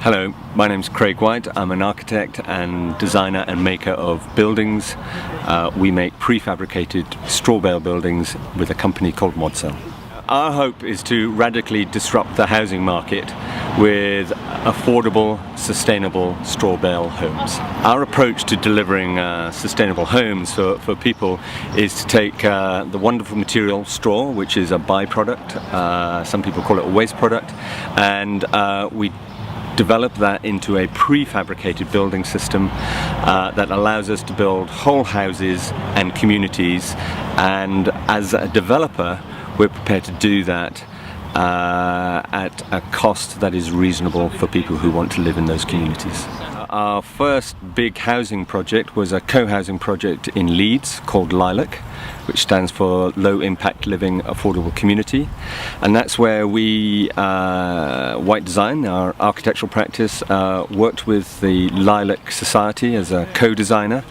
Hello, my name's Craig White. I'm an architect and designer and maker of buildings. We make prefabricated straw bale buildings with a company called Modcel. Our hope is to radically disrupt the housing market with affordable, sustainable straw bale homes. Our approach to delivering sustainable homes for people is to take the wonderful material straw, which is a byproduct, some people call it a waste product, and we develop that into a prefabricated building system that allows us to build whole houses and communities, and as a developer we're prepared to do that at a cost that is reasonable for people who want to live in those communities. Our first big housing project was a co-housing project in Leeds called Lilac, which stands for Low Impact Living Affordable Community, and that's where we, White Design, our architectural practice, worked with the Lilac Society as a co-designer.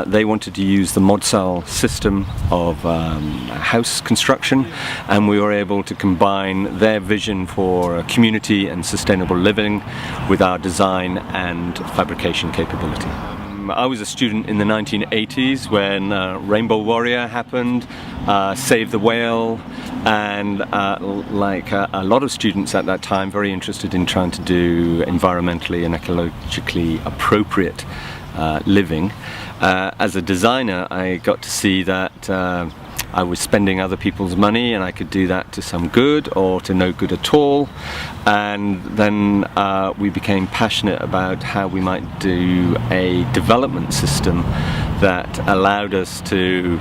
They wanted to use the Modcel system of house construction, and we were able to combine their vision for community and sustainable living with our design and fabrication capability. I was a student in the 1980s when Rainbow Warrior happened, Save the Whale, and like a lot of students at that time, very interested in trying to do environmentally and ecologically appropriate living. As a designer, I got to see that I was spending other people's money, and I could do that to some good or to no good at all. And then we became passionate about how we might do a development system that allowed us to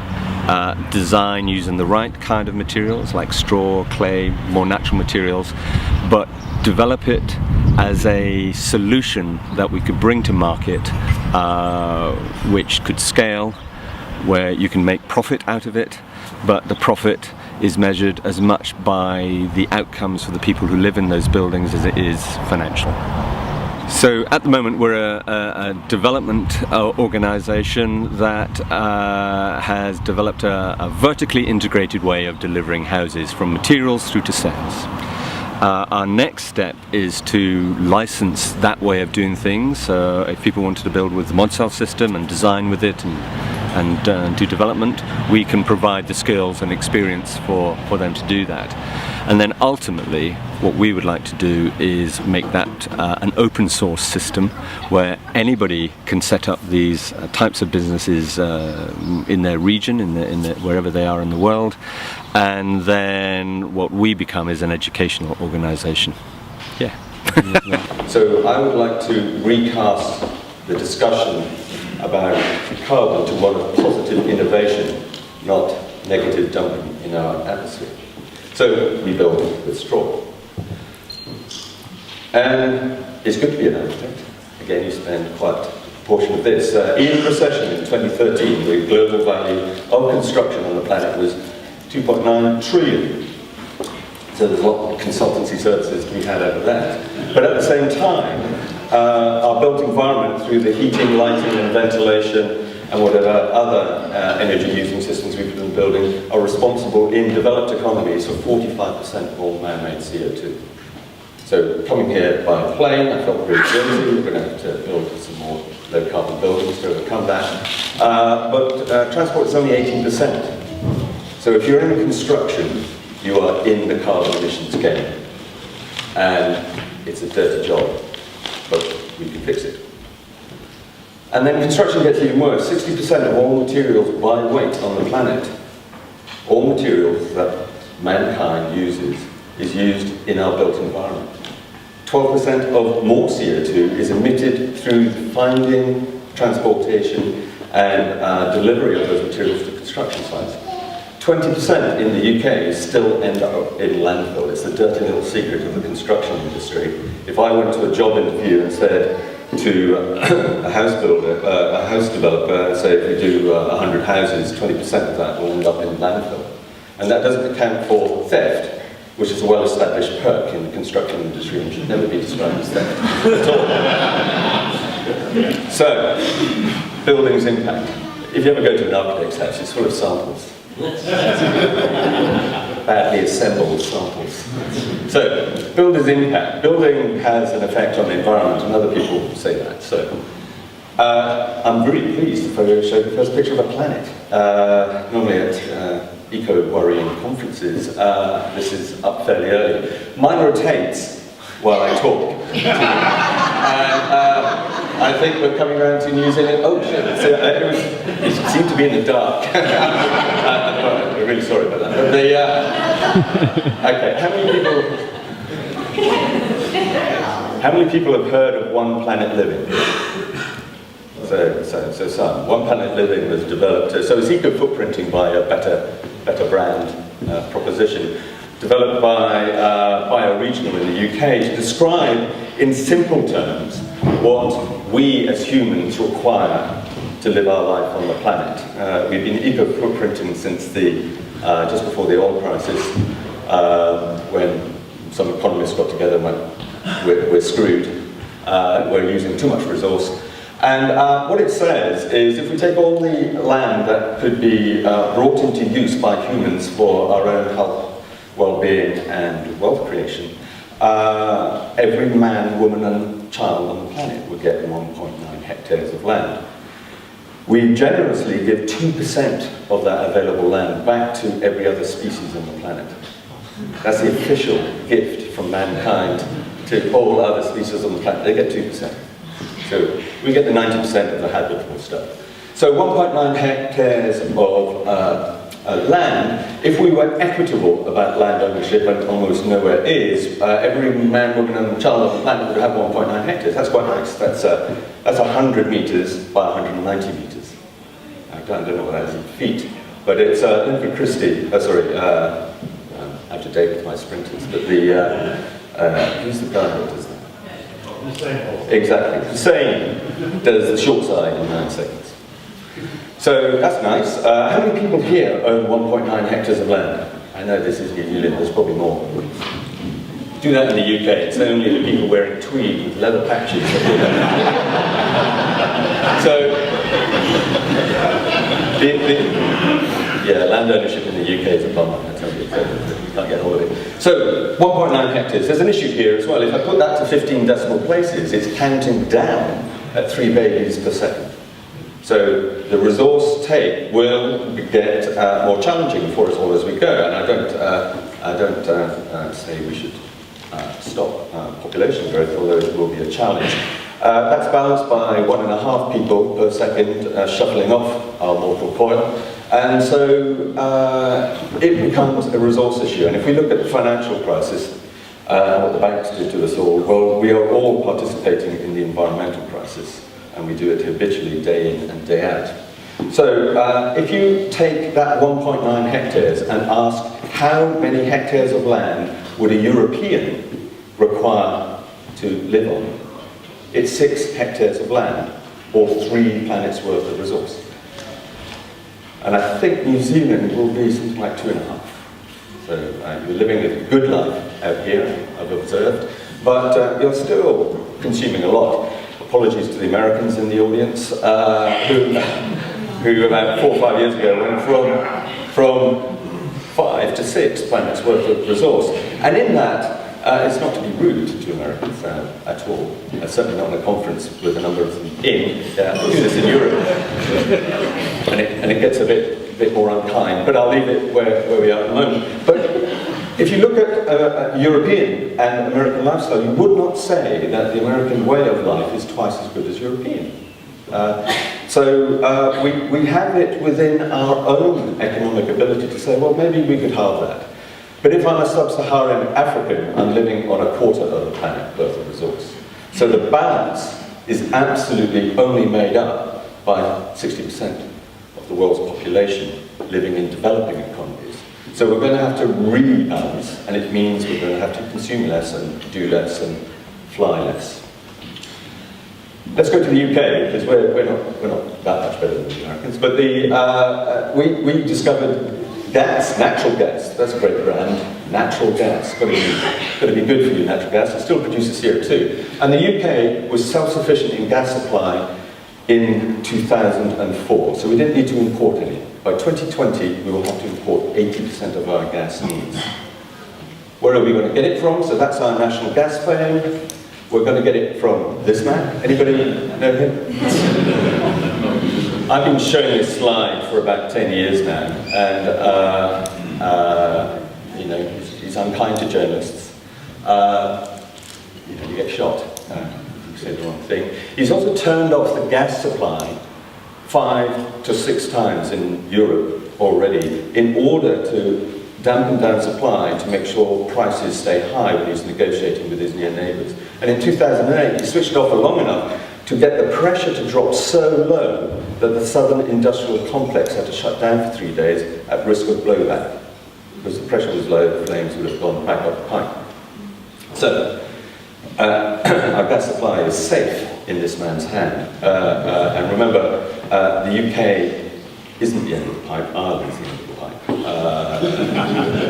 design using the right kind of materials like straw, clay, more natural materials, but develop it as a solution that we could bring to market, which could scale, where you can make profit out of it, but the profit is measured as much by the outcomes for the people who live in those buildings as it is financial. So at the moment we're a development organisation that has developed a vertically integrated way of delivering houses from materials through to sales. Our next step is to license that way of doing things. So if people wanted to build with the Modcel system and design with it and do development, we can provide the skills and experience for them to do that. And then ultimately what we would like to do is make that an open source system where anybody can set up these types of businesses in their region, wherever they are in the world, and then what we become is an educational organisation. Yeah. So I would like to recast the discussion about carbon to one of positive innovation, not negative dumping in our atmosphere. So we build with straw. And it's good to be an architect. Again, you spend quite a portion of this. In recession in 2013, the global value of construction on the planet was 2.9 trillion. So there's a lot of consultancy services to be had out of that. But at the same time, our built environment, through the heating, lighting and ventilation and whatever other energy-using systems we've been building, are responsible in developed economies for 45% of all man-made CO2. So coming here by plane, I felt very guilty. We're going to have to build some more low-carbon buildings to overcome that. But transport is only 18%. So if you're in construction, you are in the carbon emissions game. And it's a dirty job, but we can fix it. And then construction gets even worse. 60% of all materials by weight on the planet, all materials that mankind uses, is used in our built environment. 12% of more CO2 is emitted through finding, transportation, and delivery of those materials to construction sites. 20% in the UK still end up in landfill. It's the dirty little secret of the construction industry. If I went to a job interview and said to a house builder, a house developer, and say if we do 100 houses, 20% of that will end up in landfill. And that doesn't account for theft, which is a well-established perk in the construction industry and should never be described as theft at all. So, buildings impact. If you ever go to an architect's house, it's full of samples. Badly assembled samples. So, builder's impact. Building has an effect on the environment, and other people say that. So, I'm very pleased to show the first picture of a planet. Normally at eco-worrying conferences, this is up fairly early. Mine rotates while I talk. And I think we're coming around to New Zealand. Oh shit, so it seemed to be in the dark. I'm really sorry about that. But okay, how many people have heard of One Planet Living? So some. One Planet Living was developed, so it's eco-footprinting by a better brand proposition, developed by Bioregional in the UK to describe in simple terms what we as humans require to live our life on the planet. We've been eco-footprinting since just before the oil crisis, when some economists got together and went, we're screwed, we're using too much resource. And what it says is, if we take all the land that could be brought into use by humans for our own health, well-being and wealth creation, every man, woman and child on the planet would get 1.9 hectares of land. We generously give 2% of that available land back to every other species on the planet. That's the official gift from mankind to all other species on the planet. They get 2%. So we get the 90% of the habitable stuff. So 1.9 hectares of land, if we were equitable about land ownership, and almost nowhere is, every man, woman and child on the planet would have 1.9 hectares. That's quite nice. That's 100 meters by 190 meters. I don't know what that is in feet, but it's Linford Christie, I'm out of date with my sprinters, but who's the guy that does that? Exactly. Hussein does the short side in 9 seconds. So that's nice. How many people here own 1.9 hectares of land? I know this is New Zealand, there's probably more. Do that in the UK, it's only the people wearing tweed with leather patches that do that. So, land ownership in the UK is a bummer, I tell you. You can't get hold of it. So, 1.9 hectares. There's an issue here as well. If I put that to 15 decimal places, it's counting down at 3 babies per second. So, the resource take will get more challenging for us all as we go. And I don't say we should stop population growth, although it will be a challenge. That's balanced by 1.5 people per second shuffling off our mortal coil. And so it becomes a resource issue. And if we look at the financial crisis, what the banks did to us all, well, we are all participating in the environmental crisis, and we do it habitually day in and day out. So if you take that 1.9 hectares and ask how many hectares of land would a European require to live on, it's 6 hectares of land, or 3 planets worth of resource. And I think New Zealand will be something like 2.5. So you're living a good life out here, I've observed, but you're still consuming a lot. Apologies to the Americans in the audience, who about 4 or 5 years ago went from 5 to 6 planets worth of resource. And in that, it's not to be rude to Americans at all. Certainly not in a conference with a number of them in. We do this in Europe. and it gets a bit more unkind. But I'll leave it where we are at the moment. But if you look at European and American lifestyle, you would not say that the American way of life is twice as good as European. So we have it within our own economic ability to say, well, maybe we could halve that. But if I'm a sub-Saharan African, I'm living on a quarter of the planet worth of resource. So the balance is absolutely only made up by 60% of the world's population living in developing economies. So we're going to have to rebalance, and it means we're going to have to consume less and do less and fly less. Let's go to the UK, because we're not that much better than the Americans. But we discovered gas, natural gas. That's a great brand. Natural gas. Got to be good for you, natural gas. It still produces CO2. And the UK was self-sufficient in gas supply in 2004. So we didn't need to import any. By 2020, we will have to import 80% of our gas needs. Where are we going to get it from? So that's our national gas flame. We're going to get it from this man. Anybody know him? I've been showing this slide for about 10 years now, and you know, he's unkind to journalists. You know, you get shot. You say the wrong thing. He's also turned off the gas supply 5 to 6 times in Europe already in order to dampen down supply to make sure prices stay high when he's negotiating with his near neighbours. And in 2008, he switched off for long enough to get the pressure to drop so low that the southern industrial complex had to shut down for 3 days at risk of blowback. Because the pressure was low, the flames would have gone back up the pipe. So, our gas supply is safe in this man's hand. And remember, the UK isn't the end of the pipe, Ireland's the end of the pipe.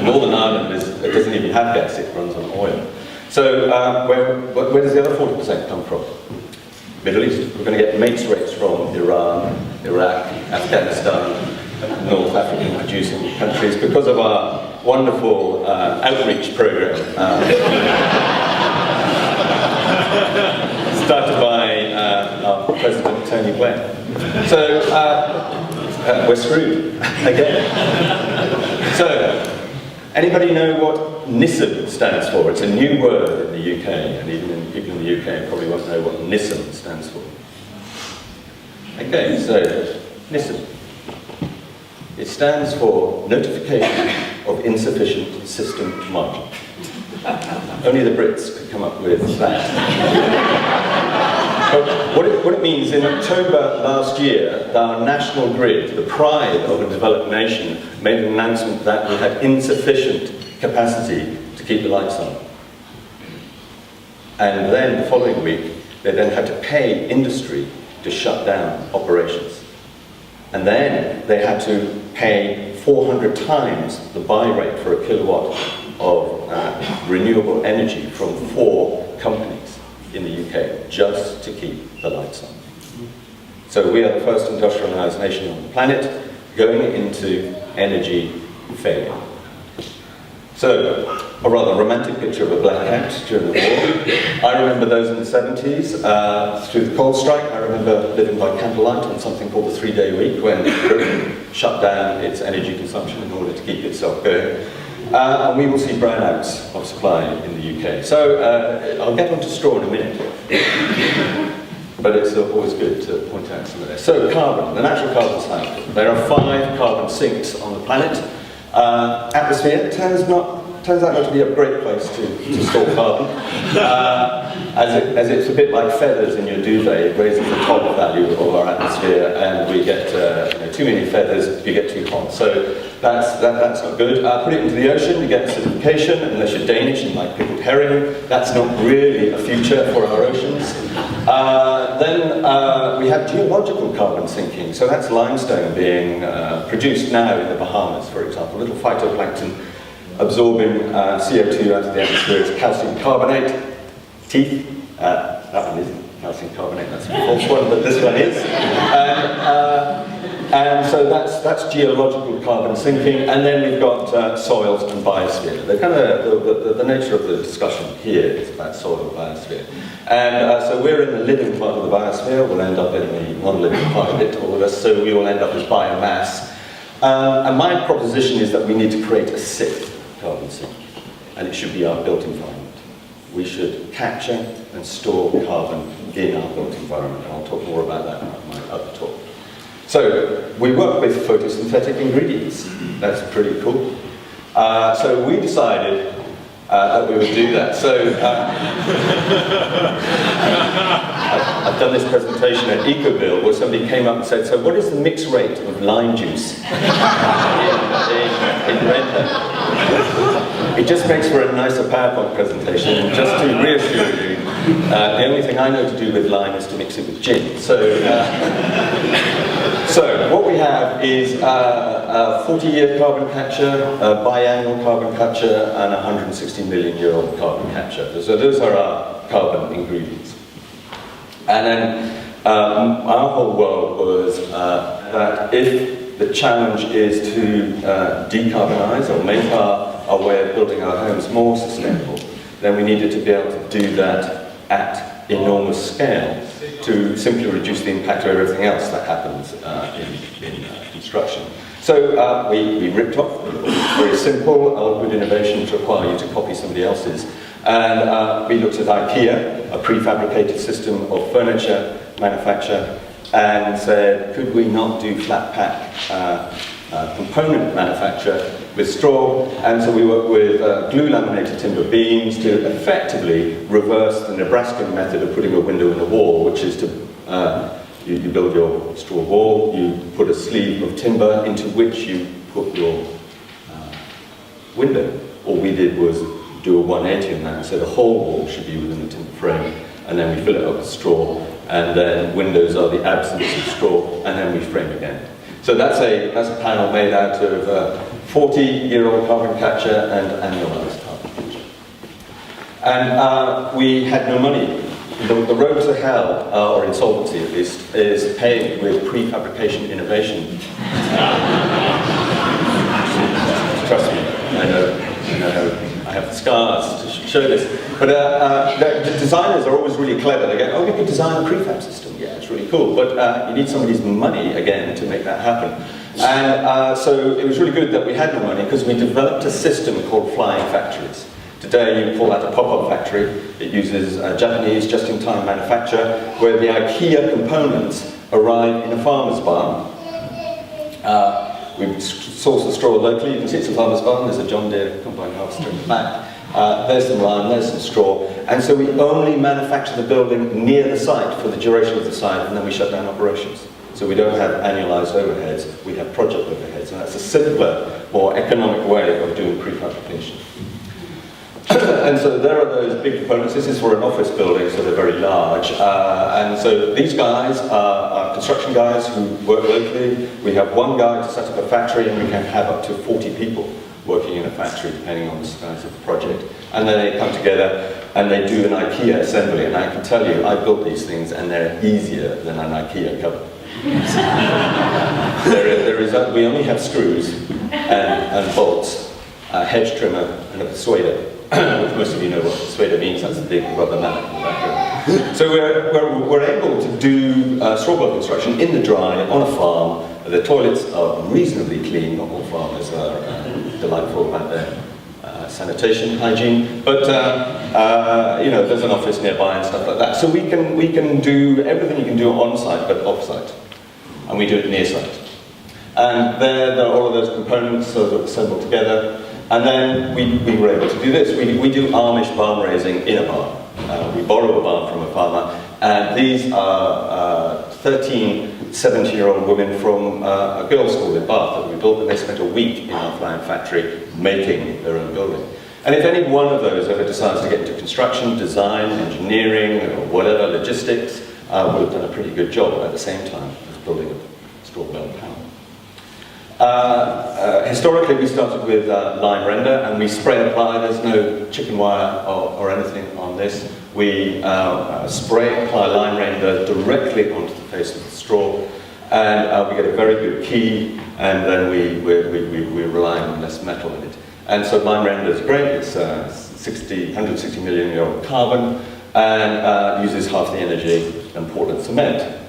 Northern Ireland doesn't even have gas, it runs on oil. So where does the other 40% come from? Middle East. We're going to get mates rates from Iran, Iraq, Afghanistan, North African producing countries because of our wonderful outreach program. Started by our President Tony Blair. So we're screwed again. So, anybody know what NISM stands for? It's a new word in the UK, and even people in the UK probably won't know what NISM stands for. Okay, so NISM. It stands for Notification of Insufficient System Margin. Only the Brits could come up with that. But what it means, in October last year, our national grid, the pride of a developed nation, made an announcement that we had insufficient capacity to keep the lights on. And then the following week, they then had to pay industry to shut down operations. And then they had to pay 400 times the buy rate for a kilowatt of renewable energy from 4 companies in the UK just to keep the lights on. So we are the first industrialised nation on the planet going into energy failure. So, a rather romantic picture of a blackout during the war. I remember those in the 70s. Through the coal strike, I remember living by candlelight on something called the 3-day week when Britain shut down its energy consumption in order to keep itself going. And we will see brownouts of supply in the UK. So, I'll get onto straw in a minute. But it's always good to point out some of this. So, carbon, the natural carbon cycle. There are 5 carbon sinks on the planet. Atmosphere turns out not to be a great place to store carbon, as it's a bit like feathers in your duvet. It raises the top value of our atmosphere, and we get too many feathers, you get too hot. So that's not good. Put it into the ocean, you get acidification. Unless you're Danish and like pickled herring, that's not really a future for our oceans. Then we have geological carbon sinking. So that's limestone being produced now in the Bahamas, for example. Little phytoplankton absorbing CO2 out of the atmosphere as calcium carbonate. Teeth. That one isn't calcium carbonate, that's a false one, but this one is. And so that's geological carbon sinking, and then we've got soils and biosphere. The nature of the discussion here is about soil and biosphere. And so we're in the living part of the biosphere, we'll end up in the non-living part of it, all of us, so we will end up as biomass. And my proposition is that we need to create a 6th carbon sink, and it should be our built environment. We should capture and store carbon in our built environment, and I'll talk more about that in my other talk. So, we work with photosynthetic ingredients. That's pretty cool. So we decided that we would do that. So, I've done this presentation at EcoBill where somebody came up and said, so what is the mix rate of lime juice in Render? It just makes for a nicer PowerPoint presentation, and just to reassure you, the only thing I know to do with lime is to mix it with gin. So what we have is a 40-year carbon capture, a biannual carbon capture, and a 160 million year old carbon capture. So those are our carbon ingredients. And then our whole world was that if the challenge is to decarbonize or make our our way of building our homes more sustainable, then we needed to be able to do that at enormous scale to simply reduce the impact of everything else that happens in construction. So we ripped off. Very simple, old good innovations require you to copy somebody else's. And we looked at IKEA, a prefabricated system of furniture manufacture, and said, could we not do flat pack component manufacture with straw? And so we worked with glue laminated timber beams to effectively reverse the Nebraskan method of putting a window in a wall, which is to you build your straw wall, you put a sleeve of timber into which you put your window. All we did was do a 180 on that and said the whole wall should be within the timber frame, and then we fill it up with straw, and then windows are the absence of straw, and then we frame again. So that's a panel made out of 40-year-old carbon capture and annualized carbon capture. And we had no money. The road to hell, or insolvency at least, is paved with prefabrication innovation. Trust me, I know. I have the scars to show this. But the designers are always really clever. They go, oh, we could design a prefab system. Yeah, it's really cool. But you need somebody's money, again, to make that happen. And so it was really good that we had no money, because we developed a system called flying factories. Today, you call that a pop-up factory. It uses Japanese just-in-time manufacture, where the IKEA components arrive in a farmer's barn. We source the straw locally. You can see it's a farmer's barn. There's a John Deere combine harvester in the back. There's some lime, there's some straw. And so we only manufacture the building near the site for the duration of the site, and then we shut down operations. So we don't have annualized overheads, we have project overheads. And that's a simpler, more economic way of doing prefabrication. And so there are those big components. This is for an office building, so they're very large. And so these guys are construction guys who work locally. We have one guy to set up a factory, and we can have up to 40 people working in a factory, depending on the size of the project. And then they come together and they do an IKEA assembly. And I can tell you, I built these things, and they're easier than an IKEA cupboard. We only have screws and bolts, a hedge trimmer, and a persuader. Which most of you know what persuader means. That's a big rubber mat in the background. So we're able to do straw bale construction in the dry, on a farm. The toilets are reasonably clean. Not all farmers are delightful about their sanitation, hygiene. But you know, there's an office nearby and stuff like that. So we can do everything you can do on-site, but off-site. And we do it near-site. And there are all of those components sort of assembled together. And then we were able to do this. We do Amish barn raising in a barn. We borrow a barn from a farmer, and these are 13 70-year-old women from a girls' school in Bath that we built, and they spent a week in our flying factory making their own building. And if any one of those ever decides to get into construction, design, engineering, or whatever, logistics, we'll have done a pretty good job at the same time as building a straw bale panel. Historically, we started with line render, and we spray apply. There's no chicken wire or anything on this. We spray apply line render directly onto the face of the straw, and we get a very good key, and then we rely on less metal in it. And so line render is great. It's 160 million year old carbon, and uses half the energy than Portland cement.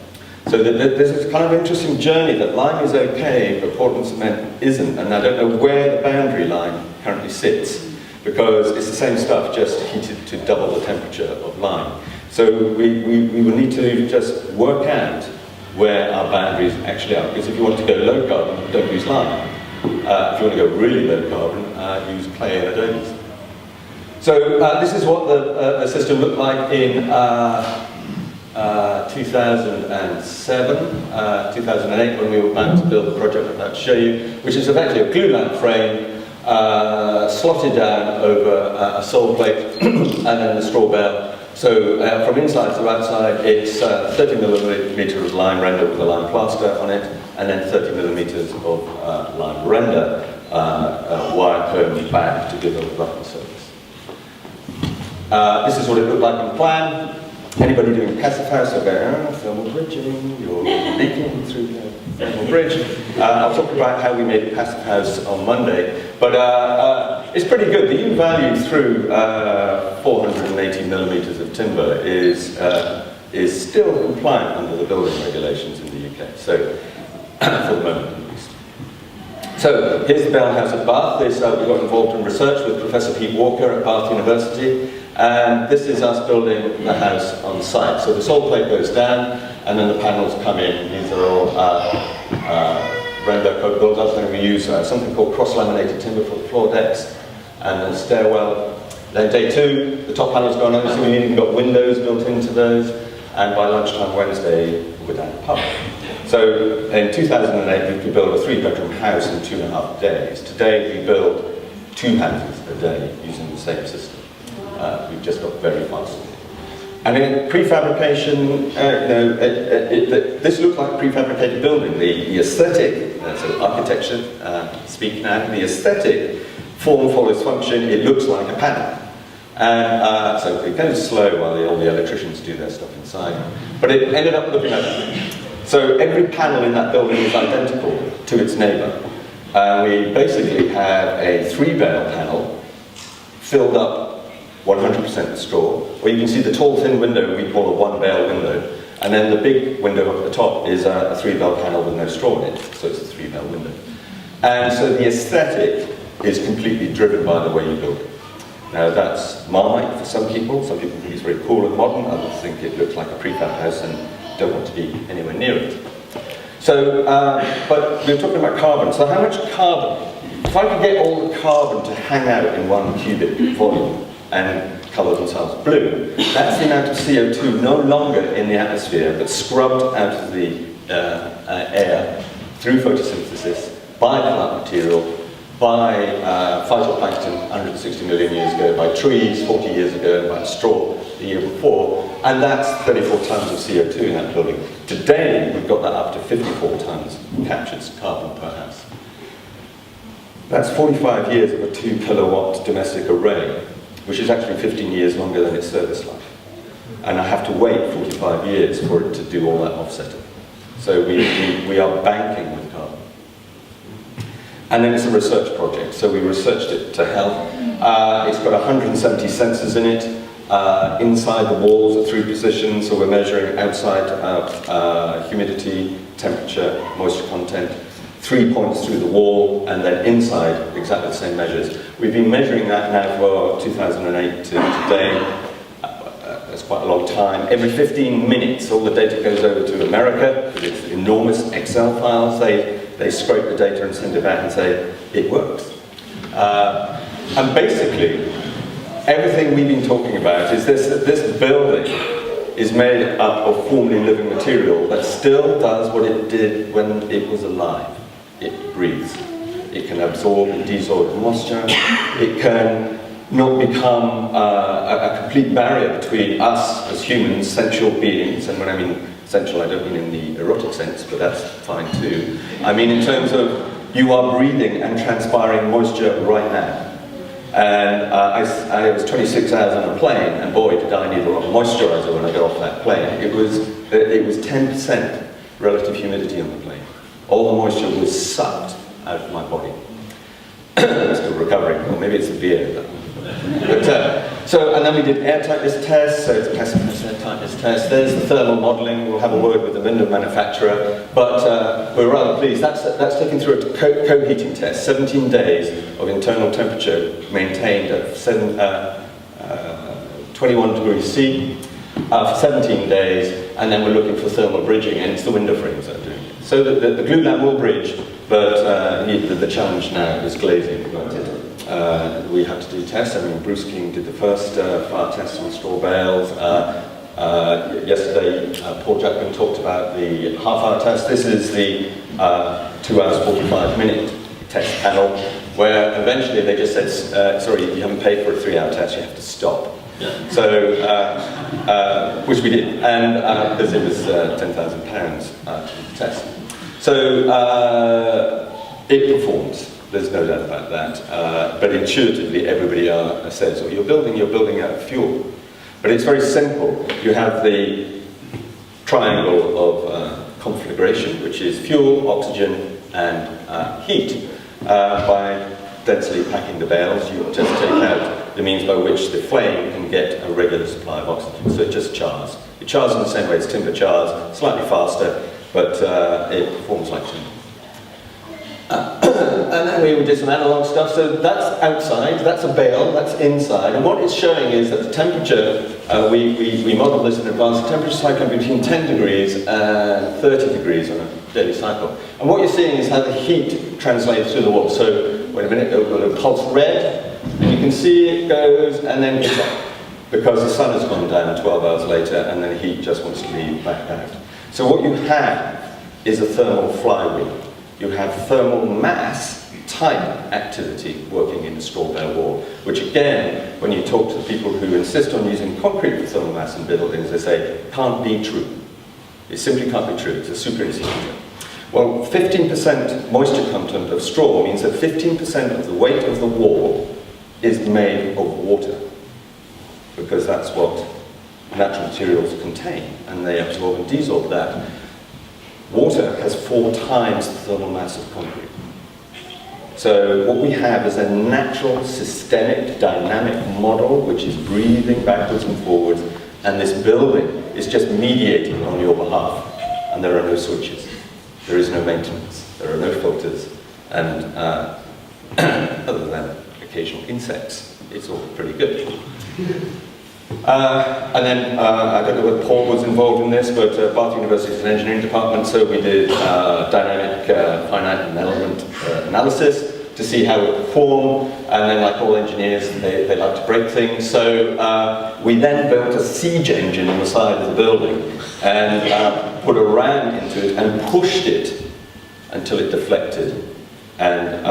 So there's this kind of interesting journey that lime is okay, but Portland cement isn't. And I don't know where the boundary line currently sits, because it's the same stuff, just heated to double the temperature of lime. So we will need to just work out where our boundaries actually are. Because if you want to go low carbon, don't use lime. If you want to go really low carbon, use clay and adobes. So this is what the system looked like in 2007, 2008, when we were planning to build the project I'm about to show you, which is effectively a glue lamp frame slotted down over a sole plate and then the straw bale. So from inside to outside, it's 30 millimeter of lime render with a lime plaster on it, and then 30 millimeters of lime render wire combed back to give a rougher surface. This is what it looked like in plan. Anybody doing passive house will go, thermal bridging, you're leaking through the thermal bridge. I'll talk about how we made a passive house on Monday. But It's pretty good. The U value through 480 millimetres of timber is still compliant under the building regulations in the UK, so for the moment at least. So here's the Bell House at Bath. We got involved in research with Professor Pete Walker at Bath University, and this is us building the house on site. So the sole plate goes down, and then the panels come in. These are all rainbow coat build-ups, and we use something called cross-laminated timber for the floor decks and the stairwell. Then day 2, the top panel's gone on, so we even got windows built into those, and by lunchtime Wednesday, we're down the pub. So in 2008, we could build a 3-bedroom house in 2.5 days. Today, we build 2 houses a day using the same system. We've just got very fast. And in prefabrication, this looks like a prefabricated building. The aesthetic, so architecture speak now, the aesthetic form follows function, it looks like a panel. And so it goes slow while all the electricians do their stuff inside. But it ended up looking like that. So every panel in that building is identical to its neighbour. We basically have a 3-bale panel filled up 100% with straw. Or you can see the tall thin window we call a 1-bale window. And then the big window up at the top is a 3-bale panel with no straw in it. So it's a 3-bale window. And so the aesthetic is completely driven by the way you build it. Now that's Marmite for some people. Some people think it's very cool and modern. Others think it looks like a prefab house and don't want to be anywhere near it. So, but we're talking about carbon. So how much carbon? If I could get all the carbon to hang out in 1 cubic volume and colour themselves blue, that's the amount of CO2 no longer in the atmosphere but scrubbed out of the air through photosynthesis by plant material, by phytoplankton 160 million years ago, by trees 40 years ago, and by straw the year before, and that's 34 tons of CO2 in that building. Today, we've got that up to 54 tons captured carbon per house. That's 45 years of a 2 kilowatt domestic array, which is actually 15 years longer than its service life. And I have to wait 45 years for it to do all that offsetting. So we are banking with carbon. And then it's a research project, so we researched it to health. It's got 170 sensors in it. Inside the walls at 3 positions, so we're measuring outside humidity, temperature, moisture content, 3 points through the wall, and then inside exactly the same measures. We've been measuring that now for 2008 to today. That's quite a long time. Every 15 minutes, all the data goes over to America, because it's enormous Excel files. They scrape the data and send it back and say, it works. And basically, everything we've been talking about is this building is made up of formerly living material that still does what it did when it was alive. It breathes. It can absorb and desorb moisture. It can not become a complete barrier between us as humans, sensual beings, and when I mean sensual, I don't mean in the erotic sense, but that's fine too. I mean in terms of you are breathing and transpiring moisture right now. And I was 26 hours on a plane, and boy, did I need a lot of moisturizer when I got off that plane. It was 10% relative humidity on the plane. All the moisture was sucked out of my body. I'm still recovering, or maybe it's the beer. But, and then we did air tightness tests, so it's passive air tightness test. There's the thermal modelling. We'll have a word with the window manufacturer, but we're rather pleased. That's taken through a co-heating test, 17 days of internal temperature maintained at 21 degrees C for 17 days, and then we're looking for thermal bridging, and it's the window frames that are doing it. So the glue lamp will bridge, but the challenge now is glazing. We have to do tests. I mean, Bruce King did the first fire test on straw bales. Yesterday, Paul Jackman talked about the half-hour test. This is the 2 hours, 45-minute test panel, where eventually they just said, sorry, you haven't paid for a 3-hour test, you have to stop. So, which we did, and because it was £10,000 to test. So, it performs. There's no doubt about that. But intuitively, everybody says, well, you're building out of fuel. But it's very simple. You have the triangle of conflagration, which is fuel, oxygen, and heat. By densely packing the bales. You just take out the means by which the flame can get a regular supply of oxygen. So it just chars. It chars in the same way as timber chars, slightly faster, but it performs like timber. And then we did some analog stuff. So that's outside, that's a bale, that's inside. And what it's showing is that the temperature, we modeled this in advance, the temperature cycle between 10 degrees and 30 degrees on a daily cycle. And what you're seeing is how the heat translates through the wall. So, wait a minute, it'll pulse red, and you can see it goes and then gets up, because the sun has gone down 12 hours later, and then the heat just wants to leave back out. So what you have is a thermal flywheel. You have thermal mass type activity working in the straw bale wall, which again, when you talk to the people who insist on using concrete for thermal mass in buildings, they say, can't be true. It simply can't be true, it's a superinsular. Well, 15% moisture content of straw means that 15% of the weight of the wall is made of water, because that's what natural materials contain, and they absorb and desorb that. Water has 4 times the thermal mass of concrete. So what we have is a natural, systemic, dynamic model which is breathing backwards and forwards, and this building is just mediating on your behalf. And there are no switches. There is no maintenance. There are no filters. And other than occasional insects, it's all pretty good. And then, I don't know whether Paul was involved in this, but Bath University's an engineering department, so we did dynamic finite element analysis to see how it performed, and then like all engineers, they like to break things, so we then built a siege engine on the side of the building, and put a ram into it, and pushed it until it deflected, and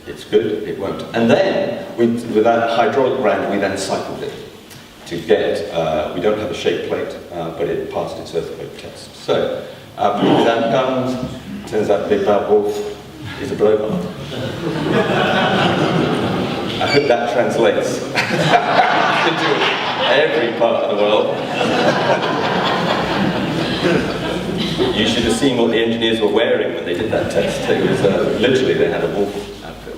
it's good, it won't. And then, with that hydraulic ram, we then cycled it to get, we don't have a shake plate, but it passed its earthquake test. So, pretty good outcomes. Turns out Big Bad Wolf is a blowhard. I hope that translates into every part of the world. You should have seen what the engineers were wearing when they did that test. It was literally, they had a wolf outfit.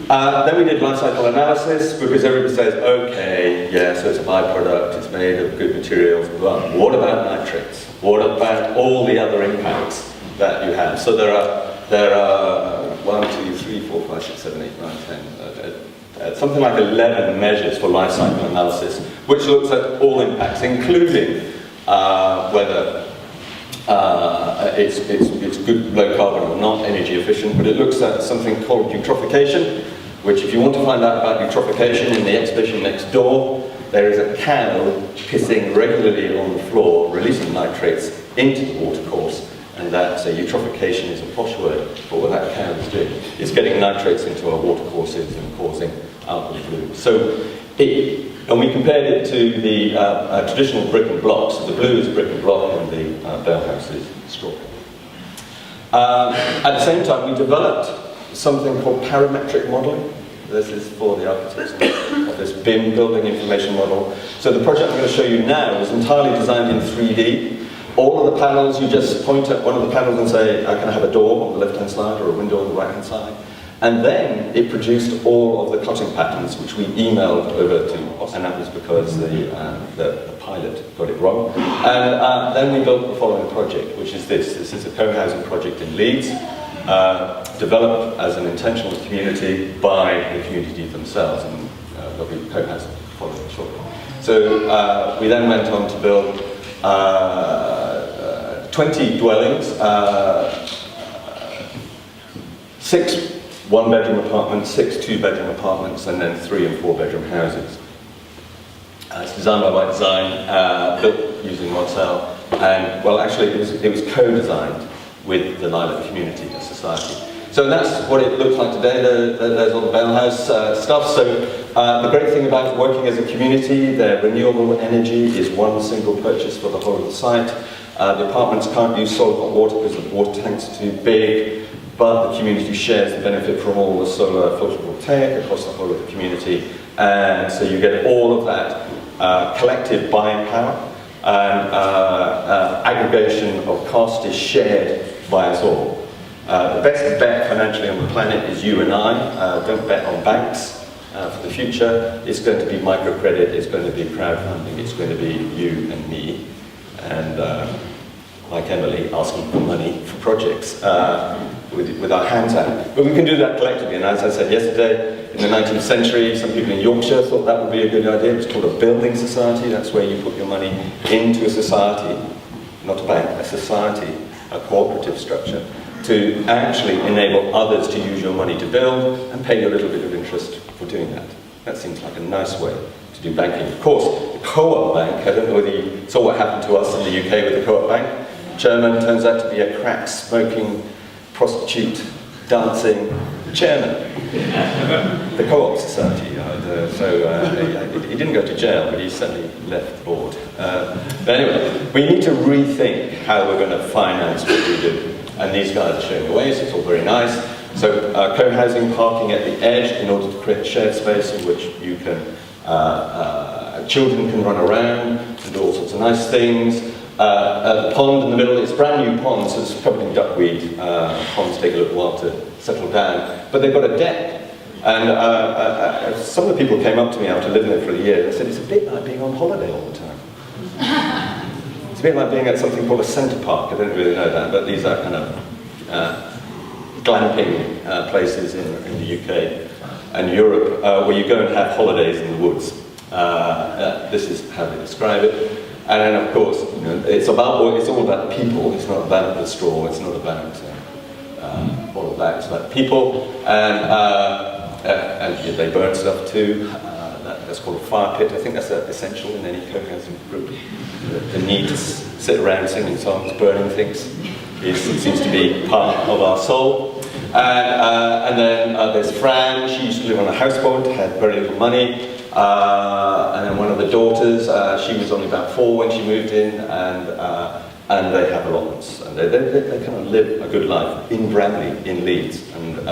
Then we did life cycle analysis, because everybody says, okay, yeah, so it's a byproduct, it's made of good materials, but what about nitrates? What about all the other impacts that you have? So there are 1, 2, 3, 4, 5, 6, 7, 8, 9, 10, something like 11 measures for life cycle analysis, which looks at all impacts, including whether it's good low carbon or not, energy efficient, but it looks at something called eutrophication, which if you want to find out about eutrophication, in the exhibition next door, there is a cow pissing regularly on the floor, releasing nitrates into the watercourse, and that eutrophication is a posh word for what that cow is doing. It's getting nitrates into our watercourses and causing algal bloom. And we compared it to the traditional brick and blocks. So the blue is brick and block, and the bale house is straw. At the same time, we developed something called parametric modeling. This is for the architects of this BIM, building information model. So the project I'm going to show you now is entirely designed in 3D. All of the panels, you just point at one of the panels and say, can I have a door on the left-hand side or a window on the right-hand side? And then it produced all of the cutting patterns, which we emailed over to us, and that was because the pilot got it wrong. And then we built the following project, which is this. This is a co-housing project in Leeds, developed as an intentional community by the community themselves, and there'll be co-housing following shortly. So we then went on to build 20 dwellings, 6 one-bedroom apartments, 6 two-bedroom apartments, and then 3 and 4-bedroom houses. It's designed by White Design, built using Modsel, and well, actually, it was co-designed with the Lilac community, the society. So that's what it looks like today. There's all the bale house stuff. So the great thing about working as a community, their renewable energy is one single purchase for the whole of the site. The apartments can't use solid hot water because the water tanks are too big. But the community shares the benefit from all the solar photovoltaic across the whole of the community, and so you get all of that collective buying power, and aggregation of cost is shared by us all. The best bet financially on the planet is you and I. Don't bet on banks for the future. It's going to be microcredit, it's going to be crowdfunding, it's going to be you and me. And like Emily, asking for money for projects with our hands out. But we can do that collectively, and as I said yesterday, in the 19th century, some people in Yorkshire thought that would be a good idea. It was called a building society. That's where you put your money into a society, not a bank, a society, a cooperative structure, to actually enable others to use your money to build and pay you a little bit of interest for doing that. That seems like a nice way to do banking. Of course, the co-op bank, I don't know whether you saw what happened to us in the UK with the co-op bank. Chairman turns out to be a crack smoking, prostitute, dancing chairman. The co-op society. He didn't go to jail, but he certainly left the board. But anyway, we need to rethink how we're going to finance what we do. And these guys are showing the way, so it's all very nice. So co-housing, parking at the edge in order to create shared space in which you can, children can run around and do all sorts of nice things. The pond in the middle, it's brand new ponds, so it's covered in duckweed. Ponds take a little while to settle down, but they've got a deck. And some of the people came up to me after living there for a year and said, it's a bit like being on holiday all the time. It's a bit like being at something called a centre park. I don't really know that, but these are kind of glamping places in the UK and Europe where you go and have holidays in the woods. This is how they describe it. And then, of course, you know, it's all about people. It's not about the straw. It's not about all of that. It's about people, and they burn stuff too. That's called a fire pit. I think that's essential in any co-housing group. The need to sit around singing songs, burning things, seems to be part of our soul. And then there's Fran. She used to live on a houseboat, had very little money. And then one of the daughters, she was only about 4 when she moved in, and they have allotments. And they kind of live a good life in Bramley, in Leeds. And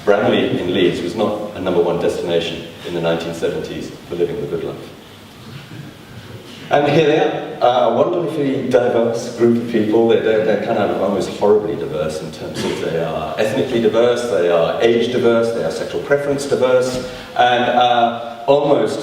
Bramley in Leeds was not a #1 destination in the 1970s for living the good life. And here they are, a wonderfully diverse group of people. They're kind of almost horribly diverse in terms of they are ethnically diverse, they are age diverse, they are sexual preference diverse, and almost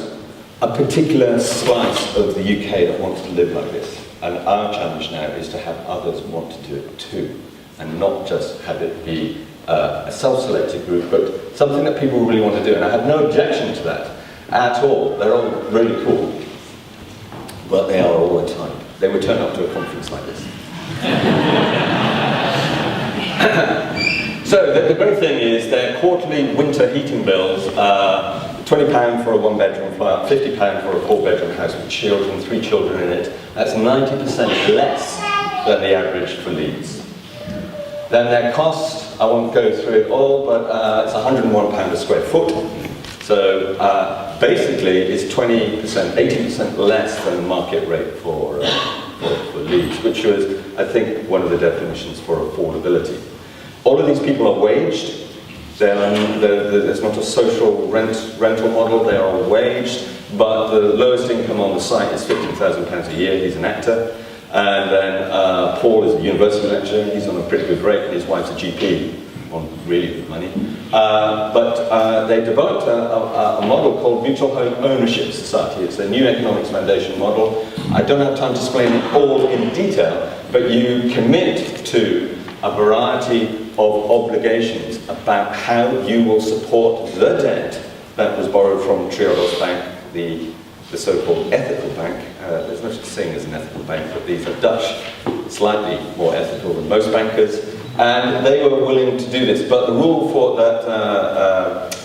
a particular slice of the UK that wants to live like this. And our challenge now is to have others want to do it too, and not just have it be a self-selected group, but something that people really want to do. And I have no objection to that at all. They're all really cool. But they are all the time. They would turn up to a conference like this. So the great thing is their quarterly winter heating bills £20 for a 1-bedroom flat, £50 for a 4-bedroom house with children, 3 children in it. That's 90% less than the average for Leeds. Then their cost, I won't go through it all, but it's £101 a square foot. So basically it's 20%, 80% less than the market rate for Leeds, which was, I think, one of the definitions for affordability. All of these people are waged. There's not a social rental model, they are all waged, but the lowest income on the site is £15,000 a year. He's an actor. And then Paul is a university lecturer, he's on a pretty good rate, and his wife's a GP on really good money. But they developed a model called Mutual Home Ownership Society. It's a new economics foundation model. I don't have time to explain it all in detail, but you commit to a variety of obligations about how you will support the debt that was borrowed from Triodos Bank, the so-called ethical bank. There's no such thing as an ethical bank, but these are Dutch, slightly more ethical than most bankers. And they were willing to do this, but the rule for that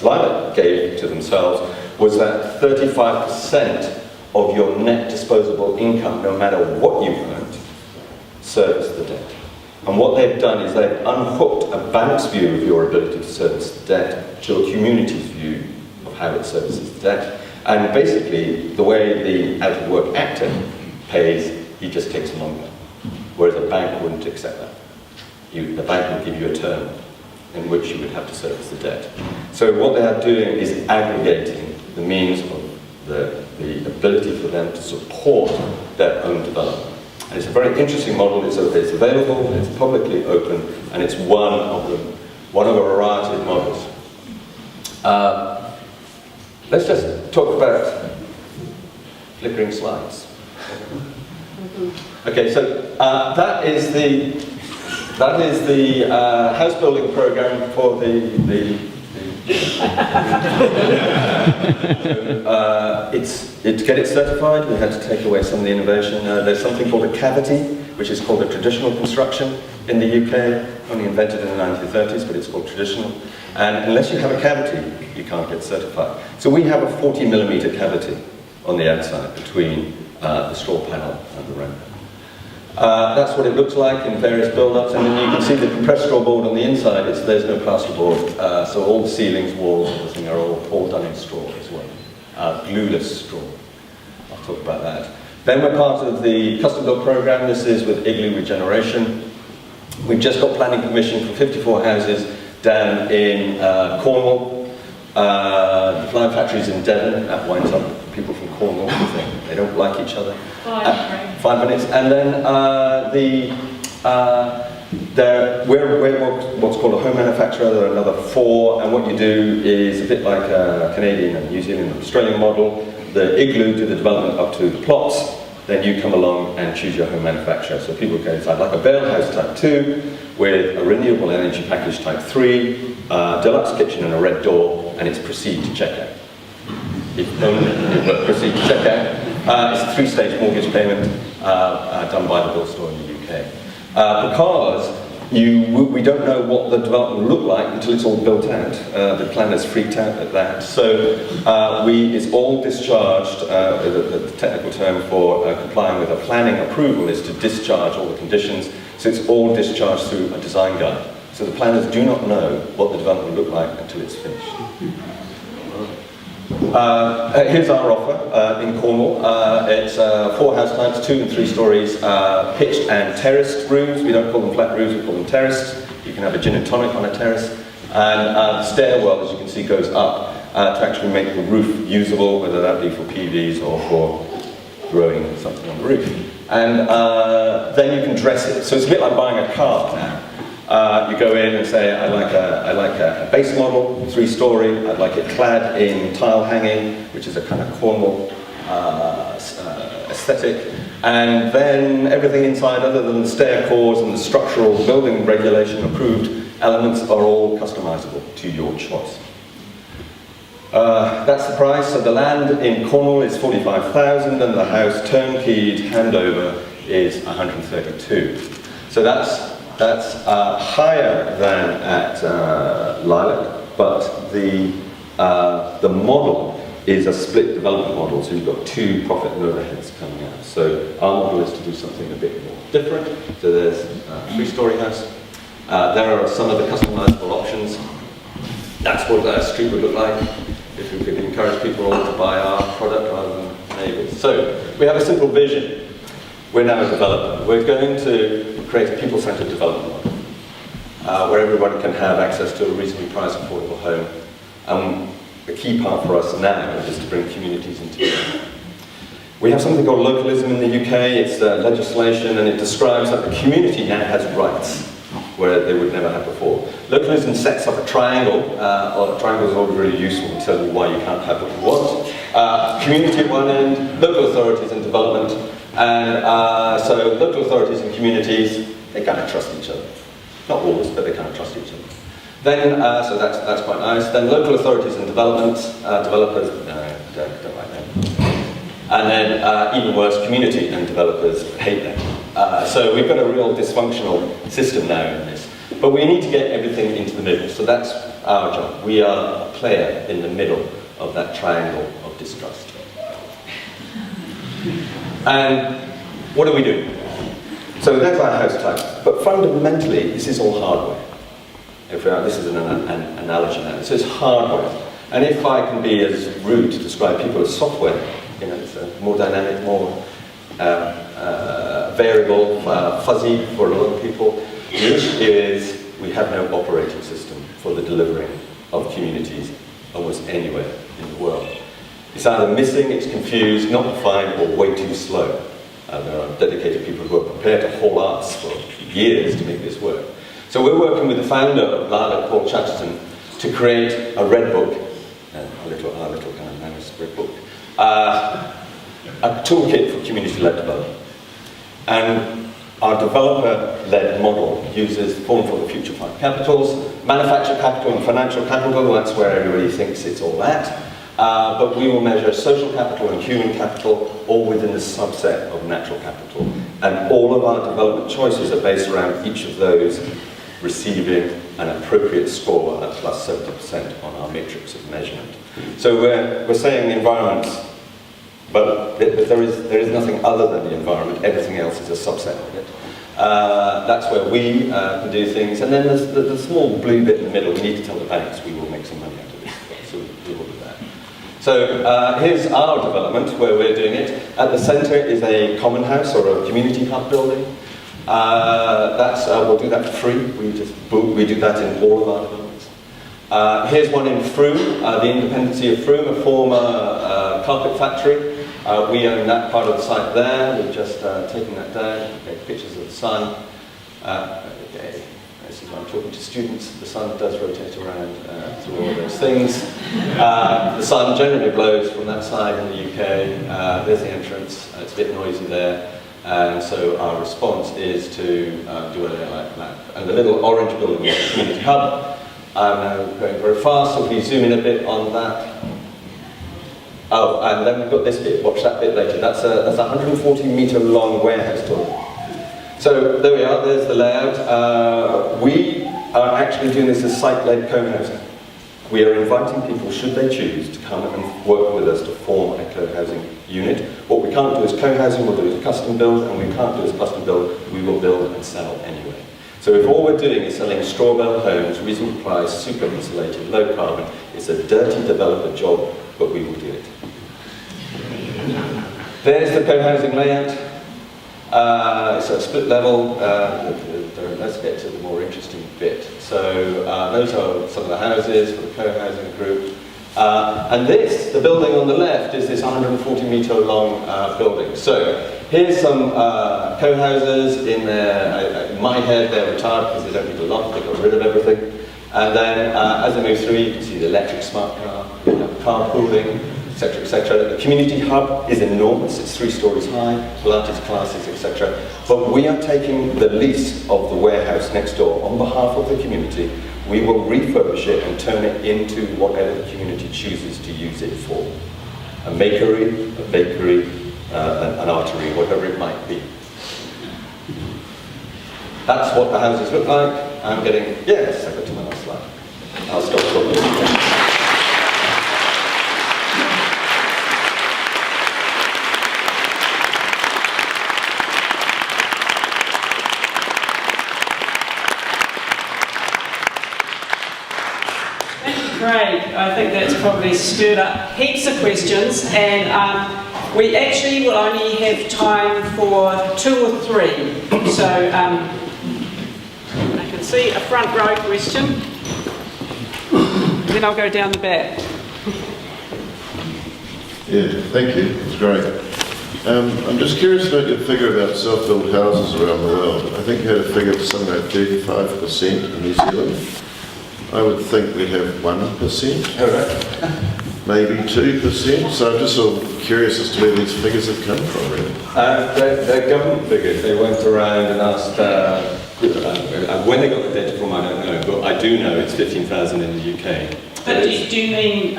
Lilac gave to themselves was that 35% of your net disposable income, no matter what you've earned, service the debt. And what they've done is they've unhooked a bank's view of your ability to service the debt to a community's view of how it services the debt. And basically, the way the out-of-work actor pays, he just takes longer, whereas a bank wouldn't accept that. The bank would give you a term in which you would have to service the debt. So what they are doing is aggregating the means of the ability for them to support their own development. And it's a very interesting model. It's available, it's publicly open, and it's one of a variety of models. Let's just talk about flickering slides. Okay, so that is the house building program for the to get it certified, we had to take away some of the innovation. There's something called a cavity, which is called a traditional construction in the UK, only invented in the 1930s, but it's called traditional. And unless you have a cavity, you can't get certified. So we have a 40mm cavity on the outside between the straw panel and the ramp. That's what it looks like in various build-ups, and then you can see the compressed straw board on the inside. There's no plasterboard, so all the ceilings, walls, everything are all done in straw as well. Glueless straw. I'll talk about that. Then we're part of the custom build program. This is with Igloo Regeneration. We've just got planning permission for 54 houses down in Cornwall. The Flying Factory's in Devon. That winds up people from Cornwall because they don't like each other. 5 minutes. And then we're what's called a home manufacturer. There are another 4, and what you do is a bit like a Canadian and New Zealand and Australian model. The Igloo do the development up to the plots, then you come along and choose your home manufacturer. So people go inside like a bale house type 2 with a renewable energy package type 3, deluxe kitchen and a red door, and it's proceed to checkout. Proceed to checkout. It's a 3-stage mortgage payment done by the build store in the UK. Because we don't know what the development will look like until it's all built out. The planners freaked out at that. So it's all discharged, the technical term for complying with a planning approval is to discharge all the conditions. So it's all discharged through a design guide. So the planners do not know what the development will look like until it's finished. Here's our offer in Cornwall. It's 4 house types, 2 and 3 stories, pitched and terraced roofs. We don't call them flat roofs, we call them terraced. You can have a gin and tonic on a terrace. And the stairwell, as you can see, goes up to actually make the roof usable, whether that be for PVs or for growing something on the roof. And then you can dress it. So it's a bit like buying a car now. You go in and say, I like a base model, 3-story, I'd like it clad in tile hanging, which is a kind of Cornwall aesthetic, and then everything inside other than the stair cores and the structural building regulation approved elements are all customizable to your choice. That's the price. So the land in Cornwall is 45,000 and the house turnkeyed handover is 132. So that's higher than at Lilac, but the model is a split development model, so you've got 2 profit and overheads coming out. So our model is to do something a bit more different. So there's a 3-story house. There are some of the customizable options. That's what a street would look like if we could encourage people all to buy our product rather than neighbours. So we have a simple vision. We're now a developer. We're going to create a people-centered development model where everybody can have access to a reasonably priced, affordable home. The key part for us now is to bring communities into it. We have something called localism in the UK. It's legislation, and it describes that the community now has rights where they would never have before. Localism sets up a triangle. Triangles are always really useful to tell you why you can't have what you want. Community at one end, local authorities and development. And so local authorities and communities, they kind of trust each other. Not always, but they kind of trust each other. Then, so that's quite nice. Then local authorities and developers, don't like them. And then, even worse, community and developers hate them. So we've got a real dysfunctional system now in this. But we need to get everything into the middle, so that's our job. We are a player in the middle of that triangle of distrust. And what do we do? So that's our house type. But fundamentally, this is all hardware. This is an analogy now. So it's hardware. And if I can be as rude to describe people as software, it's more dynamic, more variable, fuzzy for a lot of people. The issue is we have no operating system for the delivering of communities almost anywhere in the world. It's either missing, it's confused, not defined, or way too slow. There are dedicated people who are prepared to haul ass for years to make this work. So we're working with the founder of Lala, Paul Chatterton, to create a red book, our little kind of nice red book, a toolkit for community-led development. And our developer-led model uses Form for the Future 5 capitals, manufacture capital and financial capital, that's where everybody thinks it's all at. But we will measure social capital and human capital all within the subset of natural capital. And all of our development choices are based around each of those receiving an appropriate score at plus 70% on our matrix of measurement. So we're saying the environment, but there is nothing other than the environment, everything else is a subset of it. That's where we can do things. And then there's the small blue bit in the middle, we need to tell the banks we will make some money out of this. So we will do that. So here's our development where we're doing it. At the centre is a common house or a community hub building. We'll do that for free. We do that in all of our developments. Here's one in Frome, the Independency of Frome, a former carpet factory. We own that part of the site there. We've just taken that down. Okay, pictures of the sun. Okay. This is when I'm talking to students. The sun does rotate around through all those things. The sun generally blows from that side in the UK. There's the entrance. It's a bit noisy there. And so our response is to do a layout map. And the little orange building is the community hub. I'm now going very fast, so if we zoom in a bit on that. Oh, and then we've got this bit. Watch that bit later. That's a 140-metre long warehouse door. So there we are, there's the layout. We are actually doing this as site-led co-housing. We are inviting people, should they choose, to come and work with us to form a co-housing unit. What we can't do is co-housing, we'll do is custom build, and we can't do is custom build, we will build and sell anyway. So if all we're doing is selling straw bale homes, reasonable price, super insulated, low carbon, it's a dirty developer job, but we will do it. There's the co-housing layout. It's a split level. Let's get to the more interesting bit. So those are some of the houses for the co-housing group. And this, the building on the left, is this 140-metre long building. So here's some co-houses in there. In my head, they're retired because they don't need a loft. They got rid of everything. And then as they move through, you can see the electric smart car, carpooling, etc., etc. The community hub is enormous. It's 3 stories high, Pilates classes, etc. But we are taking the lease of the warehouse next door on behalf of the community. We will refurbish it and turn it into whatever the community chooses to use it for. A makery, a bakery, an artery, whatever it might be. That's what the houses look like. I'm getting, yes, I got to my last slide. I'll stop talking. Great, I think that's probably stirred up heaps of questions, and we actually will only have time for 2 or 3. So I can see a front row question, then I'll go down the back. Yeah, thank you, it's great. I'm just curious about your figure about self-built houses around the world. I think you had a figure of something like 35% in New Zealand. I would think we'd have 1%, maybe 2%. So I'm just sort of curious as to where these figures have come from, really. They're government figures. They went around and asked, when they got the data from, I don't know, but I do know it's 15,000 in the UK. But do you mean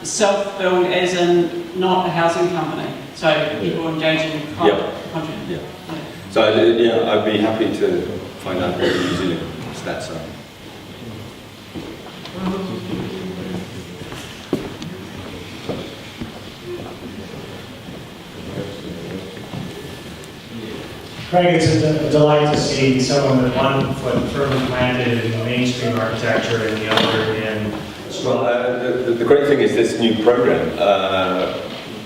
self-build as in not a housing company? So people engaging in contract? Yeah. So I'd be happy to find out what the New Zealand stats are. Craig, it's a delight to see someone with one foot firmly planted in mainstream architecture and the other in... Well, the great thing is this new program.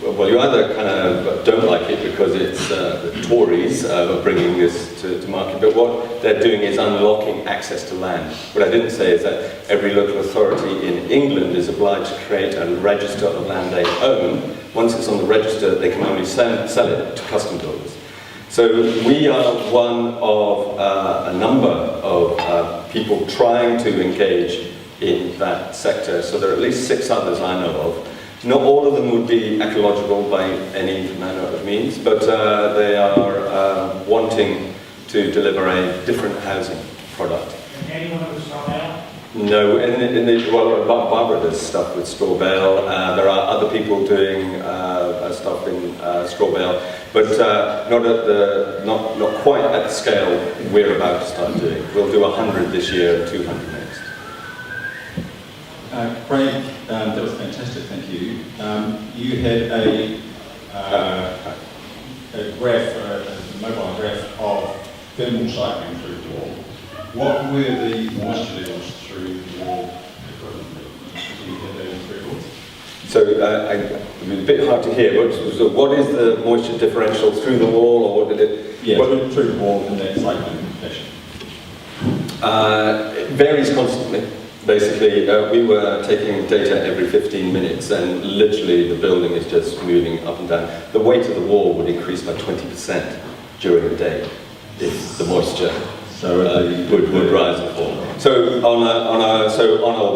Well, you either kind of don't like it because it's the Tories bringing this to market, but what they're doing is unlocking access to land. What I didn't say is that every local authority in England is obliged to create a register of land they own. Once it's on the register, they can only sell it to custom builders. So we are one of a number of people trying to engage in that sector. So there are at least 6 others I know of. Not all of them would be ecological by any manner of means, but they are wanting to deliver a different housing product. Anyone who's from out? No, well, Barbara does stuff with straw bale. There are other people doing stuff in straw bale, but not quite at the scale we're about to start doing. We'll do 100 this year and 200 next. Craig, that was fantastic, thank you. You had a graph, a mobile graph of thermal cycling through the wall. What were the moisture levels through the wall equivalently? Do you have that in 3 records? So it was a bit hard to hear, but what is the moisture differential through the wall, or what did it? Yeah, through the wall in that cycling fashion. It varies constantly. Basically, we were taking data every 15 minutes, and literally the building is just moving up and down. The weight of the wall would increase by 20% during the day if the moisture would rise and fall. So on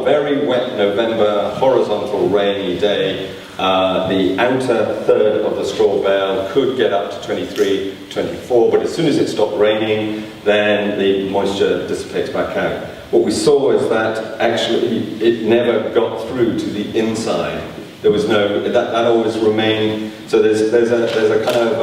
a very wet November, horizontal rainy day, the outer third of the straw bale could get up to 23, 24, but as soon as it stopped raining, then the moisture dissipates back out. What we saw is that actually it never got through to the inside. There was no, that always remained, so there's a kind of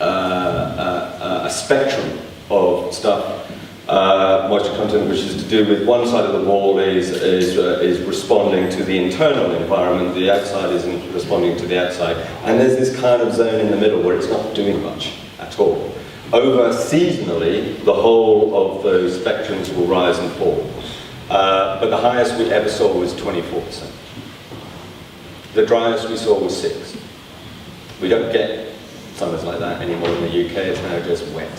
a spectrum of stuff, moisture content, which is to do with one side of the wall is responding to the internal environment, the outside isn't responding to the outside, and there's this kind of zone in the middle where it's not doing much at all. Over seasonally, the whole of those spectrums will rise and fall, but the highest we ever saw was 24%. The driest we saw was 6. We don't get summers like that anymore in the UK, it's now just wet.